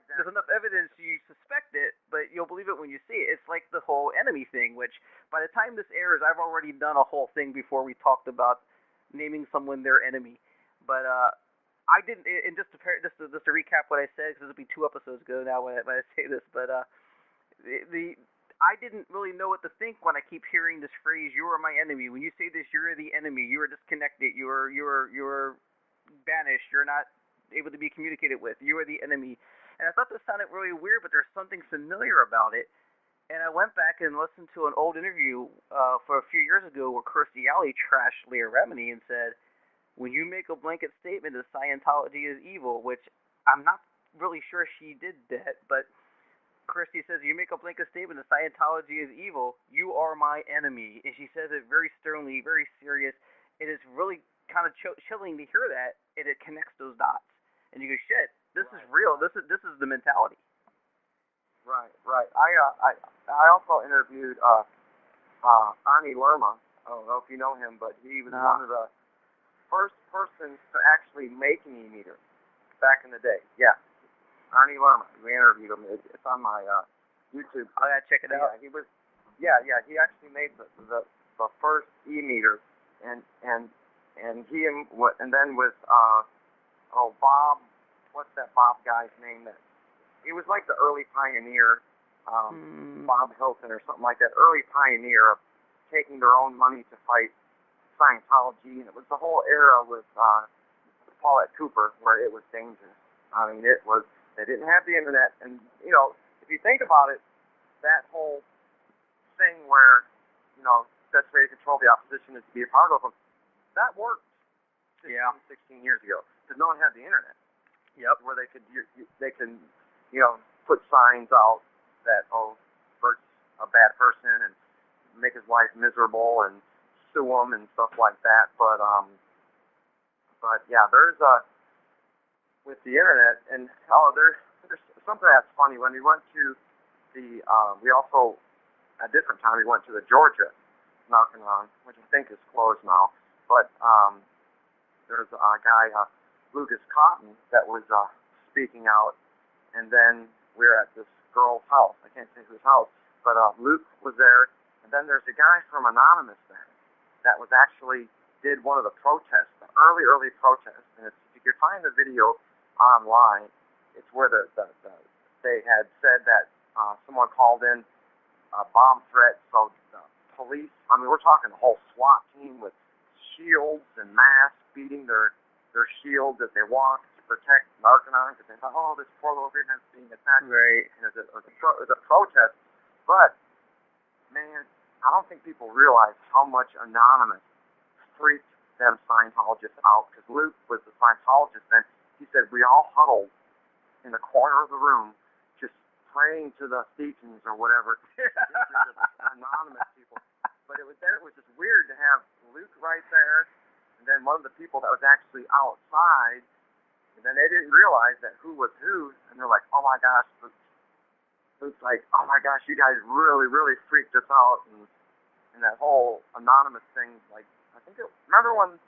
evidence you suspect it, but you'll believe it when you see it. It's like the whole enemy thing, which by the time this airs, I've already done a whole thing before we talked about naming someone their enemy. But I didn't. And just to recap what I said, because this will be 2 episodes ago now when I say this. But I didn't really know what to think when I keep hearing this phrase, "You are my enemy." When you say this, you're the enemy. You are disconnected. You're banished. You're not able to be communicated with. You are the enemy. And I thought this sounded really weird, but there's something familiar about it. And I went back and listened to an old interview for a few years ago where Kirstie Alley trashed Leah Remini and said, when you make a blanket statement that Scientology is evil, which I'm not really sure she did that, but Kirstie says, you make a blanket statement that Scientology is evil, you are my enemy. And she says it very sternly, very serious. It is really kind of chilling to hear that, and it connects those dots. And you go, shit, this is real. This is the mentality. Right. I also interviewed Arnie Lerma. I don't know if you know him, but he was one of the first persons to actually make an e-meter back in the day. Yeah, Arnie Lerma. We interviewed him. It's on my YouTube. I gotta check it out. He was. Yeah. He actually made the first e-meter, and he and then with Bob, what's that Bob guy's name? That he was like the early pioneer, Bob Hilton or something like that. Early pioneer of taking their own money to fight Scientology, and it was the whole era with Paulette Cooper where it was dangerous. I mean, it was. They didn't have the internet, and if you think about it, that whole thing where best way to control the opposition is to be a part of them. That worked 16 years ago because no one had the internet. Yep. Where they can put signs out that Bert's a bad person and make his life miserable and sue him and stuff like that. But yeah, there's with the internet and there's something that's funny when we went to the we also at a different time we went to the Georgia Narcanon, which I think is closed now. But there's a guy, Lucas Cotton, that was speaking out, and then we were at this girl's house. I can't say whose house, but Luke was there, and then there's a guy from Anonymous there that was actually did one of the protests, the early protests, and if you could find the video online, it's where they had said that someone called in a bomb threat, so the police, I mean, we're talking a whole SWAT team with shields and masks beating their shields as they walk to protect Narcanon because they thought, this poor little kid is being attacked. Right. And it was a protest. But, man, I don't think people realize how much Anonymous freaked them Scientologists out because Luke was the Scientologist then. He said we all huddled in the corner of the room just praying to the Thetans or whatever. Anonymous people. But it was just weird to have Luke right there, and then one of the people that was actually outside, and then they didn't realize that who was who, and they're like, oh my gosh, Luke's like, oh my gosh, you guys really, really freaked us out, and that whole Anonymous thing, like, I think remember when,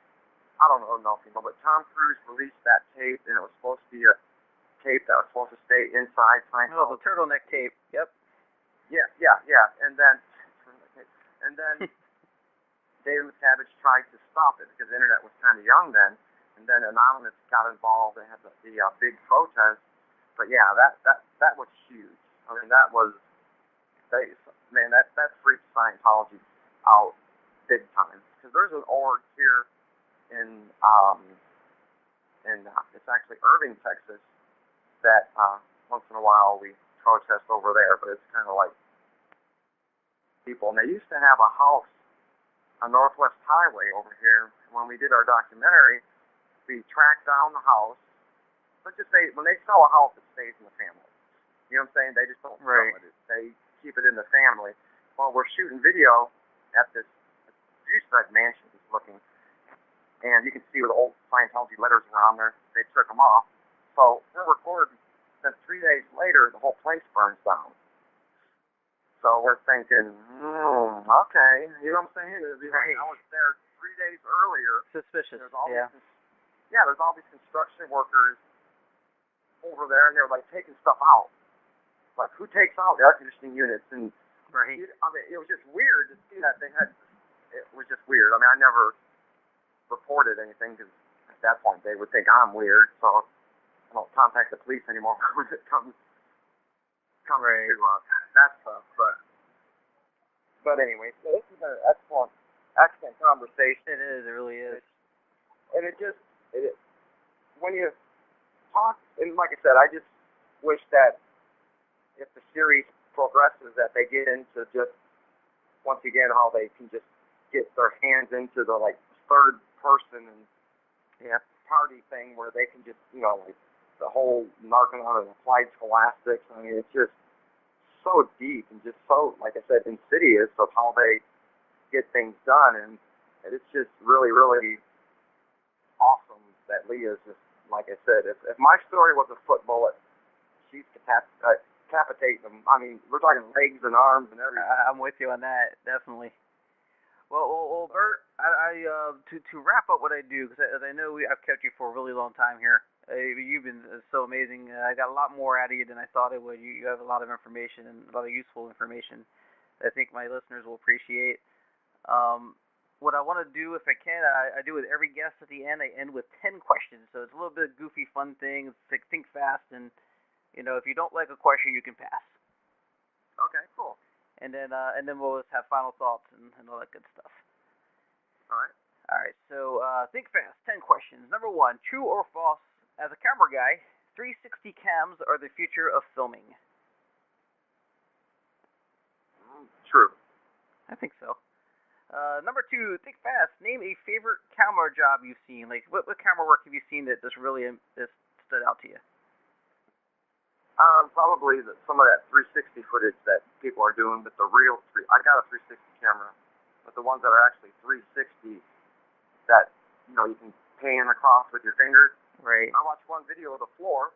I don't know people, but Tom Cruise released that tape, and it was supposed to be a tape that was supposed to stay inside Scientology. Oh, the turtleneck tape, yep. Yeah, and then David Miscavige tried to stop it because the internet was kind of young then, and then Anonymous got involved and had the big protest. But yeah, that was huge. I mean, that was man, that freaks Scientology out big time. Because there's an org here in it's actually Irving, Texas, that once in a while we protest over there, but it's kind of like people. And they used to have a house on Northwest Highway over here. When we did our documentary, we tracked down the house. Let's just say when they sell a house, it stays in the family. You know what I'm saying? They just don't sell it. They keep it in the family. Well, we're shooting video at this Goosehead mansion looking, and you can see where the old Scientology letters were on there. They took them off. So we're recording. Then 3 days later, the whole place burns down. So we're thinking, okay, you know what I'm saying? Right. I was there 3 days earlier. Suspicious. There's all these construction workers over there, and they're like taking stuff out. Like, who takes out the air conditioning units? And right. I mean, it was just weird to see that they had. It was just weird. I mean, I never reported anything because at that point they would think I'm weird, so I don't contact the police anymore when it comes to that stuff. But anyway, so this is an excellent conversation. It is. It really is. And when you talk, and like I said, I just wish that if the series progresses, that they get into just once again how they can just get their hands into the like third person and party thing where they can just like the whole Narcanon and applied scholastics. I mean, it's just so deep and just so, like I said, insidious of how they get things done, and it's just really, really awesome that Leah is just, like I said, if my story was a foot bullet, she's decapitating them. I mean, we're talking legs and arms and everything. I'm with you on that, definitely. Well, Bert, to wrap up what I do, because I know I've kept you for a really long time here. You've been so amazing. I got a lot more out of you than I thought I would. You have a lot of information and a lot of useful information that I think my listeners will appreciate. What I want to do, if I can, I do with every guest at the end. I end with 10 questions. So it's a little bit of goofy, fun thing. It's like think fast, and if you don't like a question, you can pass. Okay, cool. And then we'll just have final thoughts and all that good stuff. All right. So think fast. 10 questions. Number 1, true or false? As a camera guy, 360 cams are the future of filming. True. I think so. Number 2, think fast. Name a favorite camera job you've seen. Like, what camera work have you seen that just really stood out to you? Probably some of that 360 footage that people are doing with the real I got a 360 camera, but the ones that are actually 360 that you can pan across with your fingers. Right. I watched one video of the floor.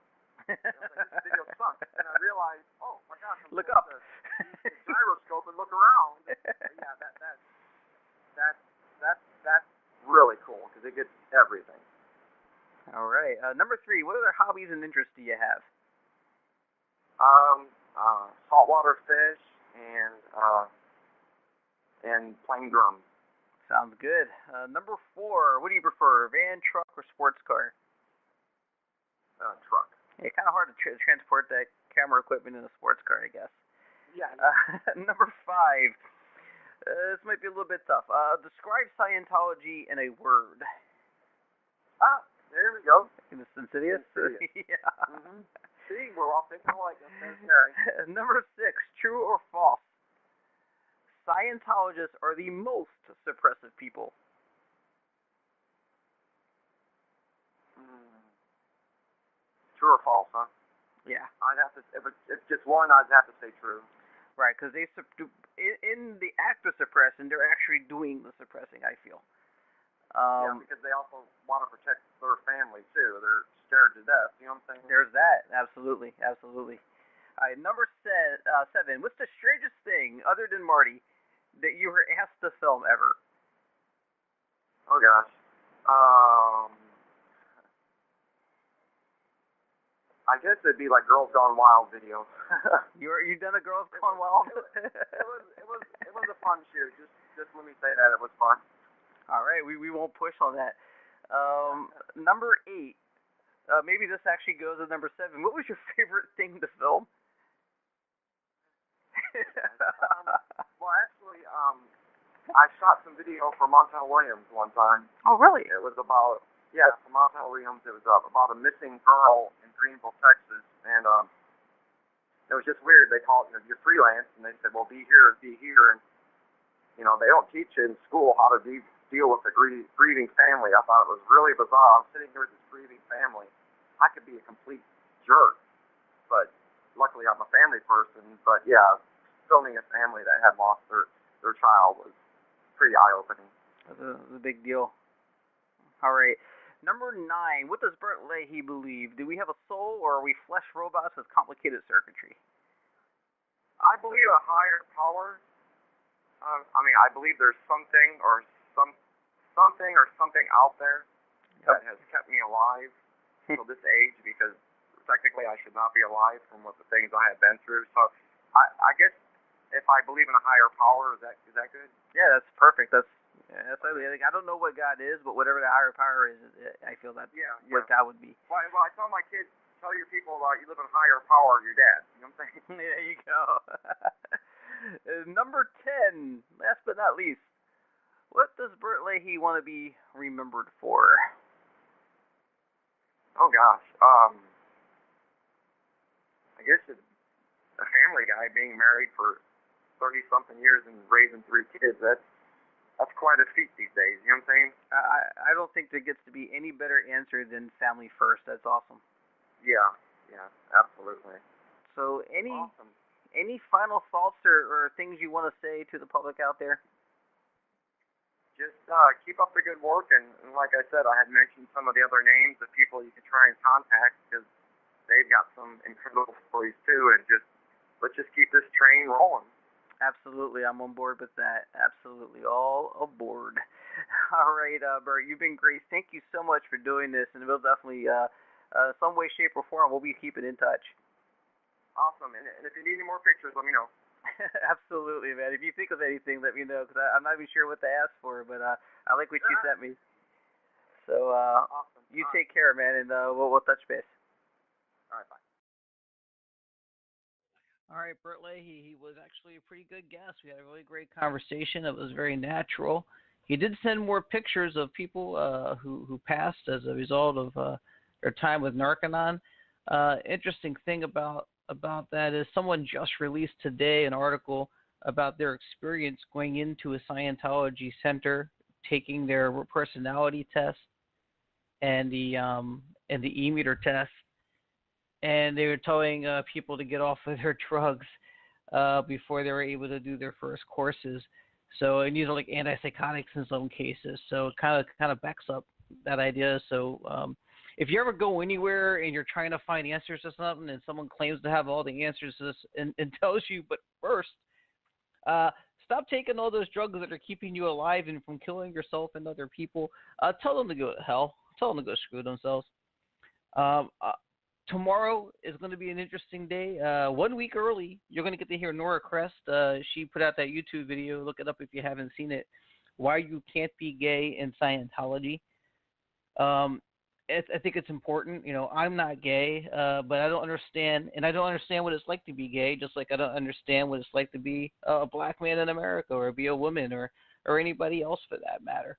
And I was like, this video sucks, and I realized, oh my gosh, I'm look up the gyroscope and look around. Yeah, that's really cool because it gets everything. All right. Number 3, what other hobbies and interests do you have? Saltwater fish and playing drums. Sounds good. Number 4, what do you prefer, van, truck, or sports car? Truck. Yeah, kind of hard to transport that camera equipment in a sports car, I guess. Yeah. Number 5, this might be a little bit tough. Describe Scientology in a word. There we go. Insidious? Yeah. Mm-hmm. See, we're all thinking alike. Number 6, true or false? Scientologists are the most suppressive people. True or false, huh? Yeah. I'd have to. If it's just one, I'd have to say true. Right, because they in the act of suppressing, they're actually doing the suppressing, I feel. Yeah, because they also want to protect their family too. They're scared to death. You know what I'm saying? There's that. Absolutely. All right, number 7. What's the strangest thing, other than Marty, that you were asked to film ever? Oh gosh. I guess it'd be like Girls Gone Wild videos. You've done a Girls Gone Wild? It was a fun shoot. Just let me say that it was fun. All right, we won't push on that. Number 8. Maybe this actually goes to number 7. What was your favorite thing to film? I shot some video for Montel Williams one time. Oh, really? It was about, for Montel Williams, it was about a missing girl in Greenville, Texas, and it was just weird. They called, you're freelance, and they said, well, be here, and, they don't teach you in school how to deal with a grieving family. I thought it was really bizarre. I'm sitting here with this grieving family. I could be a complete jerk, but luckily I'm a family person. But yeah, filming a family that had lost their child was pretty eye-opening. That's a big deal. All right. Number 9, what does Bert Leahy believe? Do we have a soul, or are we flesh robots with complicated circuitry? I believe a higher power. I believe there's something or something out there that has kept me alive till this age, because technically I should not be alive from what the things I have been through. So I guess if I believe in a higher power, is that good? Yeah, that's perfect. That's I don't know what God is, but whatever the higher power is, I feel that's what God would be. Well, I tell my kids, tell your people you live in higher power, you're dead. You know what I'm saying? There you go. Number 10, last but not least, what does Bert Leahy want to be remembered for? Oh gosh, I guess it's a family guy, being married for 30-something years and raising 3 kids. That's quite a feat these days, you know what I'm saying? I don't think there gets to be any better answer than family first. That's awesome. Yeah, absolutely. So Awesome. Any final thoughts or things you want to say to the public out there? Just keep up the good work, and like I said, I had mentioned some of the other names of people you can try and contact, because they've got some incredible stories too, and let's just keep this train rolling. Absolutely, I'm on board with that. Absolutely, all aboard. All right, Bert, you've been great. Thank you so much for doing this, and we'll definitely, some way, shape, or form, we'll be keeping in touch. Awesome, and if you need any more pictures, let me know. Absolutely, man. If you think of anything, let me know, because I'm not even sure what to ask for, but I like what you sent me. So, awesome. You take care, man, and we'll touch base. All right, bye. All right, Bert Leahy, he was actually a pretty good guest. We had a really great conversation. It was very natural. He did send more pictures of people who passed as a result of their time with Narcanon. Interesting thing about that is someone just released today an article about their experience going into a Scientology center, taking their personality test and the E-meter test. And they were telling people to get off of their drugs before they were able to do their first courses. So, and these are like antipsychotics in some cases. So it kind of backs up that idea. So if you ever go anywhere and you're trying to find answers to something, and someone claims to have all the answers to this and tells you, but first, stop taking all those drugs that are keeping you alive and from killing yourself and other people. Tell them to go to hell. Tell them to go screw themselves. Tomorrow is going to be an interesting day. 1 week early, you're going to get to hear Nora Crest. She put out that YouTube video. Look it up if you haven't seen it. Why You Can't Be Gay in Scientology. I think it's important. I'm not gay, but I don't understand. And I don't understand what it's like to be gay, just like I don't understand what it's like to be a black man in America, or be a woman, or anybody else for that matter.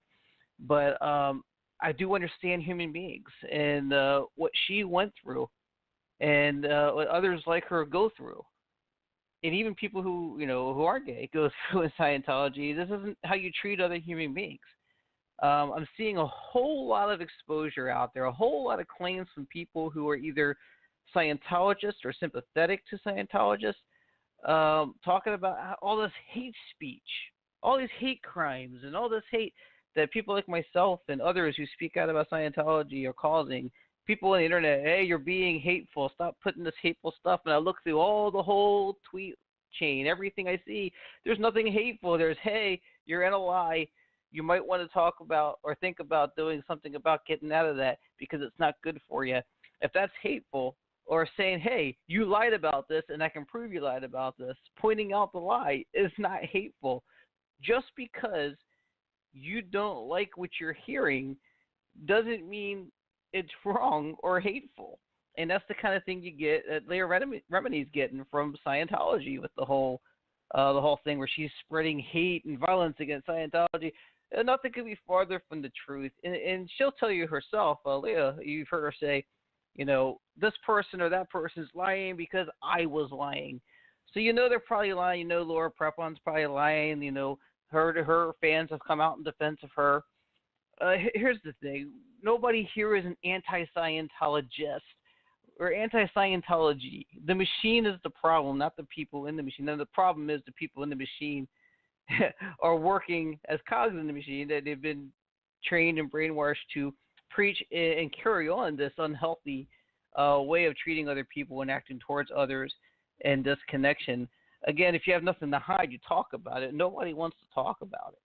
But I do understand human beings and what she went through, and what others like her go through, and even people who aren't gay go through in Scientology. This isn't how you treat other human beings. I'm seeing a whole lot of exposure out there, a whole lot of claims from people who are either Scientologists or sympathetic to Scientologists, talking about all this hate speech, all these hate crimes, and all this hate that people like myself and others who speak out about Scientology are causing. People on the internet, hey, you're being hateful. Stop putting this hateful stuff. And I look through the whole tweet chain, everything I see. There's nothing hateful. There's, hey, you're in a lie. You might want to talk about or think about doing something about getting out of that, because it's not good for you. If that's hateful, or saying, hey, you lied about this and I can prove you lied about this, pointing out the lie is not hateful. Just because you don't like what you're hearing doesn't mean it's wrong or hateful. And that's the kind of thing you get that Leah Remini's getting from Scientology with the whole the whole thing where she's spreading hate and violence against Scientology. Nothing could be farther from the truth. And she'll tell you herself, Leah, you've heard her say, this person or that person's lying because I was lying. So they're probably lying. Laura Prepon's probably lying. Her fans have come out in defense of her. Here's the thing. Nobody here is an anti-Scientologist or anti-Scientology. The machine is the problem, not the people in the machine. And the problem is the people in the machine are working as cogs in the machine, that they've been trained and brainwashed to preach and carry on this unhealthy way of treating other people and acting towards others and disconnection. Again, if you have nothing to hide, you talk about it. Nobody wants to talk about it.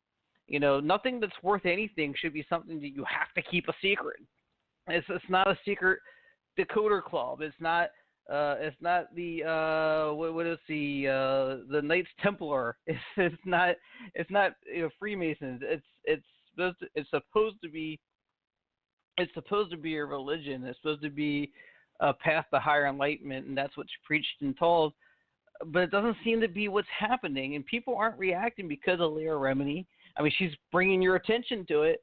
Nothing that's worth anything should be something that you have to keep a secret. It's not a secret decoder club. It's not the what is the Knights Templar. It's not Freemasons. It's supposed to be a religion. It's supposed to be a path to higher enlightenment, and that's what's preached and told. But it doesn't seem to be what's happening, and people aren't reacting because of Leah Remini. I mean, she's bringing your attention to it,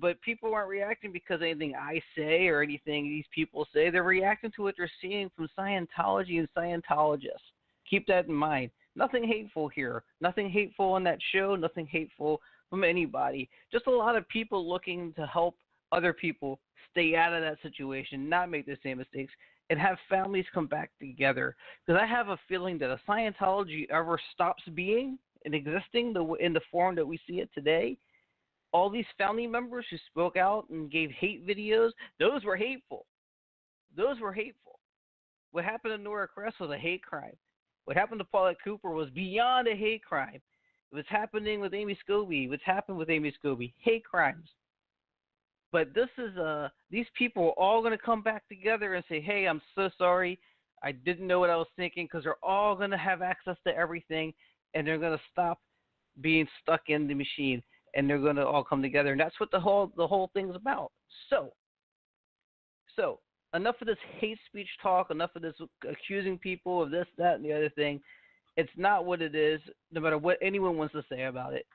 but people aren't reacting because of anything I say or anything these people say. They're reacting to what they're seeing from Scientology and Scientologists. Keep that in mind. Nothing hateful here. Nothing hateful on that show. Nothing hateful from anybody. Just a lot of people looking to help other people stay out of that situation, not make the same mistakes, and have families come back together. Because I have a feeling that if Scientology ever stops being and existing in the form that we see it today, all these family members who spoke out and gave hate videos, those were hateful. Those were hateful. What happened to Nora Cress was a hate crime. What happened to Paulette Cooper was beyond a hate crime. What's happening with Amy Scobie, what's happened with Amy Scobie, hate crimes. But this is these people are all going to come back together and say, hey, I'm so sorry. I didn't know what I was thinking, because they're all going to have access to everything, and they're going to stop being stuck in the machine, and they're going to all come together. And that's what the whole thing's about. So enough of this hate speech talk, enough of this accusing people of this, that, and the other thing. It's not what it is, no matter what anyone wants to say about it.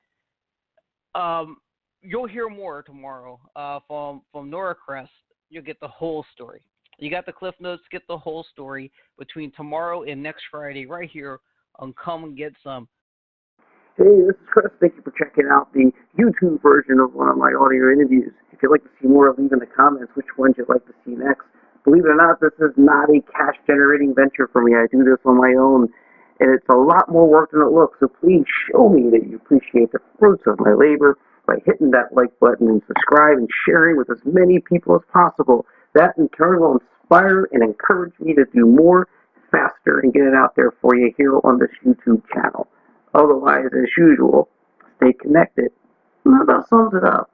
You'll hear more tomorrow from Nora Cress. You'll get the whole story. You got the Cliff Notes, get the whole story between tomorrow and next Friday right here on Come and Get Some. Hey, this is Chris. Thank you for checking out the YouTube version of one of my audio interviews. If you'd like to see more, leave in the comments which ones you'd like to see next. Believe it or not, this is not a cash-generating venture for me. I do this on my own, and it's a lot more work than it looks. So please show me that you appreciate the fruits of my labor by hitting that like button and subscribe and sharing with as many people as possible. That in turn will inspire and encourage me to do more faster and get it out there for you here on this YouTube channel. Otherwise, as usual, stay connected. And that about sums it up.